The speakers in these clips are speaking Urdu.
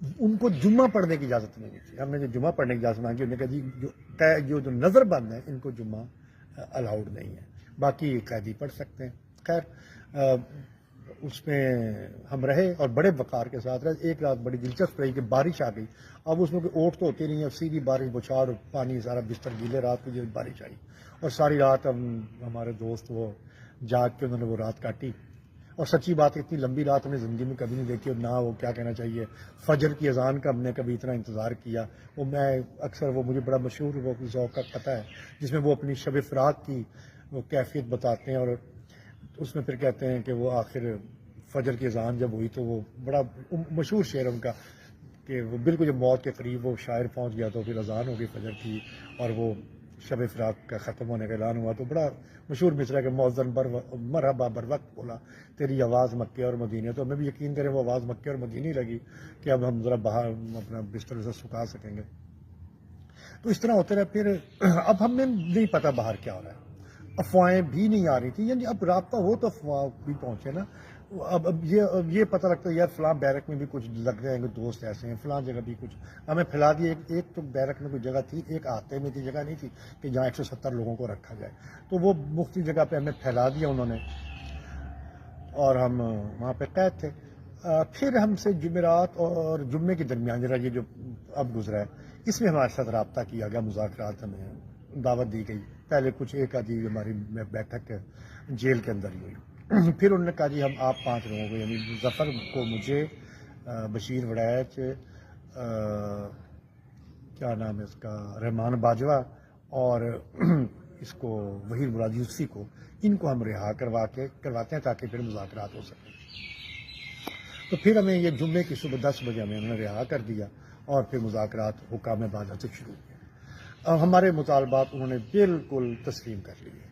ان کو جمعہ پڑھنے کی اجازت نہیں تھی. ہم نے جو جمعہ پڑھنے کی اجازت مانگی انہوں نے کہا جی جو نظر بند ہے ان کو جمعہ الاؤڈ نہیں ہے, باقی قیدی پڑھ سکتے ہیں. خیر اس میں ہم رہے اور بڑے وقار کے ساتھ رہے. ایک رات بڑی دلچسپ رہی کہ بارش آ گئی. اب اس میں کوئی اوٹ تو ہوتی نہیں ہے, سیدھی بارش, بچھاڑ, پانی, سارا بستر گیلے. رات کو جو بارش آئی اور ساری رات ہمارے دوست وہ جاگ کے انہوں نے وہ رات کاٹی. اور سچی بات اتنی لمبی رات ہم نے زندگی میں کبھی نہیں دیکھی, اور نہ وہ کیا کہنا چاہیے فجر کی اذان کا ہم نے کبھی اتنا انتظار کیا. وہ میں اکثر وہ مجھے بڑا مشہور وہ ذوق کا قطعہ ہے جس میں وہ اپنی شب فراق کی وہ کیفیت بتاتے ہیں, اور اس میں پھر کہتے ہیں کہ وہ آخر فجر کی اذان جب ہوئی تو وہ بڑا مشہور شعر ان کا کہ وہ بالکل جب موت کے قریب وہ شاعر پہنچ گیا تو پھر اذان ہو گئی فجر کی اور وہ شب فراق کا ختم ہونے کا اعلان ہوا. تو بڑا مشہور مصرع کہ مؤذن مرحبا بر وقت بولا تیری آواز مکے اور مدینے. تو ہمیں بھی یقین کریں وہ آواز مکے اور مدینے لگی کہ اب ہم ذرا باہر اپنا بستر سے سکھا سکیں گے. تو اس طرح ہوتے رہے. پھر اب ہمیں نہیں پتا باہر کیا ہو رہا ہے, افواہیں بھی نہیں آ رہی تھی. یعنی اب رابطہ ہو تو افواہ بھی پہنچے نا. اب یہ پتہ لگتا ہے یار فلاں بیرک میں بھی کچھ لگ رہے ہیں دوست ایسے ہیں, فلاں جگہ بھی کچھ ہمیں پھیلا دی. ایک تو بیرک میں کوئی جگہ تھی, ایک آتے میں تھی جگہ نہیں تھی کہ جہاں 170 لوگوں کو رکھا جائے. تو وہ مختلف جگہ پہ ہمیں پھیلا دیا انہوں نے اور ہم وہاں پہ قید تھے. پھر ہم سے جمعرات اور جمعے کے درمیان ذرا یہ جو اب گزرا ہے اس میں ہمارے ساتھ رابطہ کیا گیا, مذاکرات ہمیں دعوت دی گئی. پہلے کچھ ایک آدھی ہماری بیٹھک جیل کے اندر ہی ہوئی. پھر انہوں نے کہا جی ہم آپ 5 لوگوں کو یعنی ظفر کو, مجھے, بشیر وڑیچ, کیا نام ہے اس کا, رحمان باجوہ اور اس کو وحید مراد یوسفی کو, ان کو ہم رہا کرواتے ہیں تاکہ پھر مذاکرات ہو سکیں. تو پھر ہمیں یہ جمعے کی صبح 10 بجے ہمیں انہوں نے رہا کر دیا اور پھر مذاکرات حکام بالا سے شروع کیا. اب ہمارے مطالبات انہوں نے بالکل تسلیم کر لیے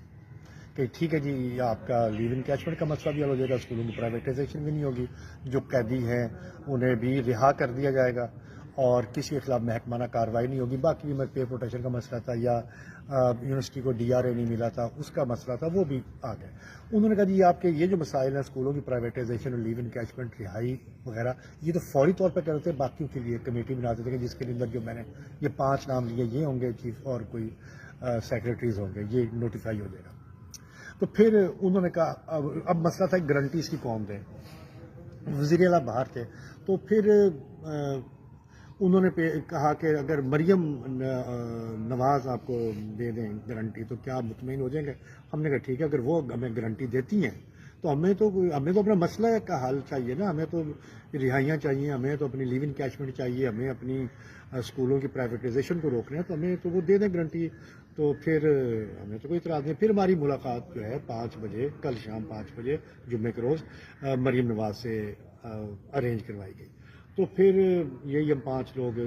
کہ ٹھیک ہے جی آپ کا لیو انکیچمنٹ کا مسئلہ بھی حل ہو جائے گا, اسکولوں کی پرائیویٹائزیشن بھی نہیں ہوگی, جو قیدی ہیں انہیں بھی رہا کر دیا جائے گا اور کسی کے خلاف محکمانہ کارروائی نہیں ہوگی. باقی بھی پے پروٹیکشن کا مسئلہ تھا یا یونیورسٹی کو DRA نہیں ملا تھا اس کا مسئلہ تھا, وہ بھی آ گئے. انہوں نے کہا جی آپ کے یہ جو مسائل ہیں اسکولوں کی پرائیویٹائزیشن اور لیو انکیچمنٹ, رہائی وغیرہ, یہ تو فوری طور پہ کرتے ہیں. باقیوں کے لیے کمیٹی بناتے تھے کہ جس کے اندر جو میں نے یہ 5 نام لیے یہ ہوں گے چیف اور کوئی سیکرٹریز ہوں گے, یہ نوٹیفائی ہو جائے گا. تو پھر انہوں نے کہا اب مسئلہ تھا گارنٹیز کی قوم دیں, وزیر اعلیٰ باہر تھے. تو پھر انہوں نے کہا کہ اگر مریم نواز آپ کو دے دیں گارنٹی تو کیا آپ مطمئن ہو جائیں گے. ہم نے کہا ٹھیک ہے, اگر وہ ہمیں گارنٹی دیتی ہیں تو ہمیں تو اپنا مسئلہ کا حل چاہیے نا, ہمیں تو رہائیاں چاہیے, ہمیں تو اپنی لیو انکیچمنٹ چاہیے, ہمیں اپنی اسکولوں کی پرائیویٹائزیشن کو روکنا ہے, تو ہمیں تو وہ دے دیں گارنٹی. تو پھر ہمیں تو کوئی اعتراض نہیں. پھر ہماری ملاقات جو ہے 5 بجے, کل شام 5 بجے جمعے کے روز مریم نواز سے ارینج کروائی گئی. تو پھر یہی ہم 5 لوگ,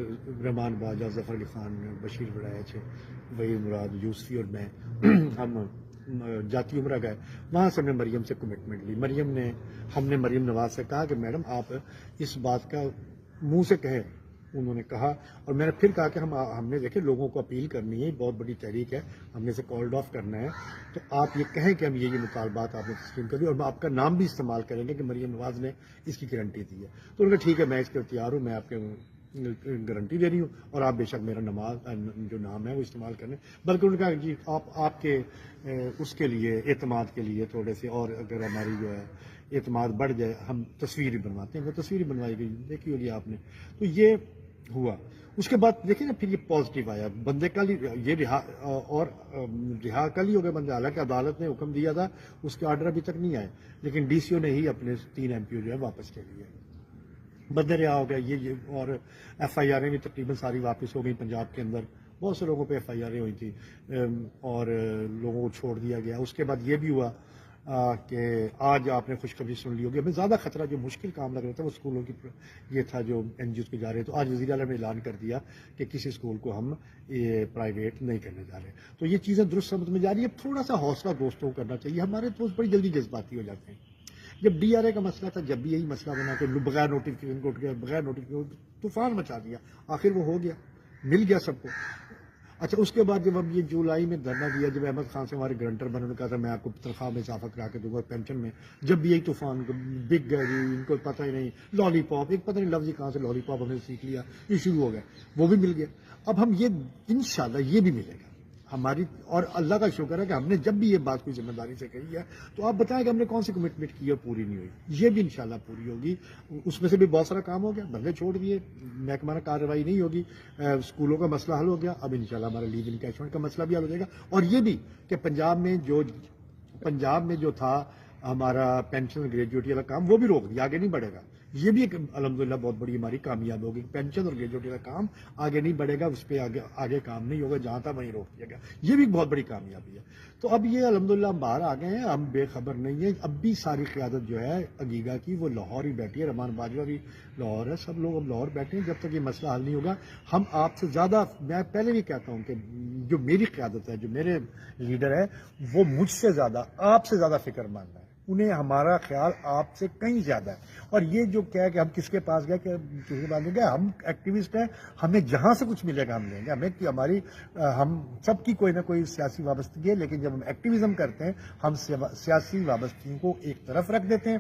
رحمان باجوہ, ظفر علی خان, بشیر وڑیچ, وحید مراد یوسفی اور میں, ہم جاتی عمرہ گئے. وہاں سے ہم نے مریم سے کمٹمنٹ لی. ہم نے مریم نواز سے کہا کہ میڈم آپ اس بات کا منہ سے کہیں. انہوں نے کہا اور میں نے پھر کہا کہ ہم نے دیکھے لوگوں کو اپیل کرنی ہے, بہت بڑی تحریک ہے, ہم نے اسے کالڈ آف کرنا ہے, تو آپ یہ کہیں کہ ہم یہ مطالبات آپ نے تسلیم کر دی اور ہم آپ کا نام بھی استعمال کریں گے کہ مریم نواز نے اس کی گارنٹی دی ہے. تو انہوں نے ٹھیک ہے میں اس کے تیار ہوں, میں آپ کے گارنٹی دے رہی ہوں اور آپ بے شک میرا جو نام ہے وہ استعمال کریں. بلکہ انہوں نے کہا جی آپ کے اس کے لیے اعتماد کے لیے تھوڑے سے, اور اگر ہماری جو ہے اعتماد بڑھ جائے ہم تصویر بنواتے ہیں. وہ تصویر بنوائی گئی, دیکھی ہوگی آپ نے. تو یہ ہوا. اس کے بعد دیکھیں نا پھر یہ پازیٹیو آیا, بندے کل یہ رہا کل ہی ہو گئے بندے. حالانکہ عدالت نے حکم دیا تھا, اس کے آرڈر ابھی تک نہیں آئے, لیکن DCO نے ہی اپنے 3 MP جو ہے واپس کے لیے بندے رہا ہو گیا. یہ اور FIRیں بھی تقریباً ساری واپس ہو گئی پنجاب کے اندر. بہت سے لوگوں پہ FIRیں ہوئی تھی اور لوگوں کو چھوڑ دیا گیا. اس کے بعد یہ بھی ہوا کہ آج آپ نے خوشخبری سن لی ہوگی. ہمیں زیادہ خطرہ جو مشکل کام لگ رہا تھا وہ اسکولوں کی یہ تھا جو NGOs کے جا رہے. تو آج وزیر اعلیٰ نے اعلان کر دیا کہ کسی اسکول کو ہم یہ پرائیویٹ نہیں کرنے جا رہے. تو یہ چیزیں درست سمجھ میں جا رہی ہے. تھوڑا سا حوصلہ دوستوں کو کرنا چاہیے. ہمارے دوست بڑی جلدی جذباتی ہو جاتے ہیں. جب DRA کا مسئلہ تھا, جب بھی یہی مسئلہ بنا کہ بغیر نوٹیفکیشن طوفان مچا دیا. آخر وہ ہو گیا, مل گیا سب کو. اچھا اس کے بعد جب ہم یہ جولائی میں دھرنا دیا، جب احمد خان سے ہمارے گرنٹر بنے، نے کہا تھا میں آپ کو تنخواہ میں اضافہ کرا کے دوں گا پینشن میں، جب بھی یہی طوفان بگ گئے جی، ان کو پتہ ہی نہیں، لالی پاپ، ایک پتہ نہیں لفظ ہی کہاں سے لالی پاپ ہم نے سیکھ لیا، یہ شروع ہو گیا، وہ بھی مل گیا۔ اب ہم یہ انشاءاللہ یہ بھی ملے گا ہماری، اور اللہ کا شکر ہے کہ ہم نے جب بھی یہ بات کوئی ذمہ داری سے کہی ہے تو آپ بتائیں کہ ہم نے کون سی کمٹمنٹ کی اور پوری نہیں ہوئی، یہ بھی انشاءاللہ پوری ہوگی۔ اس میں سے بھی بہت سارا کام ہو گیا، بندے چھوڑ دیے، محکمہ کارروائی نہیں ہوگی، اسکولوں کا مسئلہ حل ہو گیا، اب انشاءاللہ ہمارا لیو انکیشمنٹ کا مسئلہ بھی حل ہو جائے گا، اور یہ بھی کہ پنجاب میں جو تھا ہمارا پینشن گریجویٹی والا کام وہ بھی روک دیا، آگے نہیں بڑھے گا، یہ بھی ایک الحمدللہ بہت بڑی ہماری کامیاب ہوگی، پینشن اور گریجویٹی والا کام آگے نہیں بڑھے گا، اس پہ آگے کام نہیں ہوگا، جہاں تھا وہیں روک دیا گیا، یہ بھی بہت بڑی کامیابی ہے۔ تو اب یہ الحمدللہ ہم باہر آ گئے ہیں، ہم بے خبر نہیں ہیں، اب بھی ساری قیادت جو ہے عگیگا کی وہ لاہور ہی بیٹھی ہے، رحمان باجوہ بھی لاہور ہے، سب لوگ اب لاہور بیٹھے ہیں، جب تک یہ مسئلہ حل نہیں ہوگا ہم آپ سے زیادہ، میں پہلے بھی کہتا ہوں کہ جو میری قیادت ہے، جو میرے لیڈر ہے، وہ مجھ سے زیادہ آپ سے زیادہ فکر مند ہے، انہیں ہمارا خیال آپ سے کہیں زیادہ ہے۔ اور یہ جو کیا ہے کہ ہم کس کے پاس گئے کہ کسی کے پاس نہیں گئے، ہم ایکٹیوسٹ ہیں، ہمیں جہاں سے کچھ ملے گا ہم لیں گے، ہمیں کہ ہماری ہم سب کی کوئی نہ کوئی سیاسی وابستگی ہے، لیکن جب ہم ایکٹیویزم کرتے ہیں ہم سیاسی وابستگیوں کو ایک طرف رکھ دیتے ہیں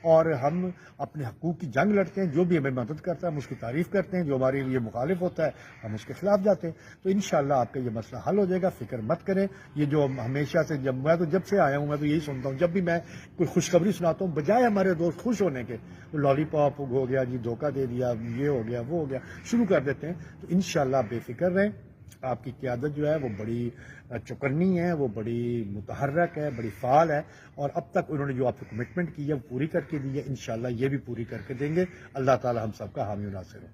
اور ہم اپنے حقوق کی جنگ لڑتے ہیں، جو بھی ہمیں مدد کرتا ہے ہم اس کی تعریف کرتے ہیں، جو ہمارے لیے مخالف ہوتا ہے ہم اس کے خلاف جاتے ہیں۔ تو انشاءاللہ آپ کا یہ مسئلہ حل ہو جائے گا، فکر مت کریں۔ یہ جو ہمیشہ سے جب سے آیا ہوں میں تو یہی سنتا ہوں، جب بھی میں کوئی خوشخبری سناتا ہوں، بجائے ہمارے دوست خوش ہونے کے، لالی پاپ ہو گیا جی، دھوکہ دے دیا، یہ ہو گیا وہ ہو گیا، شروع کر دیتے ہیں۔ تو انشاءاللہ آپ بے فکر رہیں، آپ کی قیادت جو ہے وہ بڑی چوکنی ہے، وہ بڑی متحرک ہے، بڑی فعال ہے، اور اب تک انہوں نے جو آپ کو کمٹمنٹ کی ہے وہ پوری کر کے دی ہے، انشاءاللہ یہ بھی پوری کر کے دیں گے۔ اللہ تعالی ہم سب کا حامی و ناصر ہو۔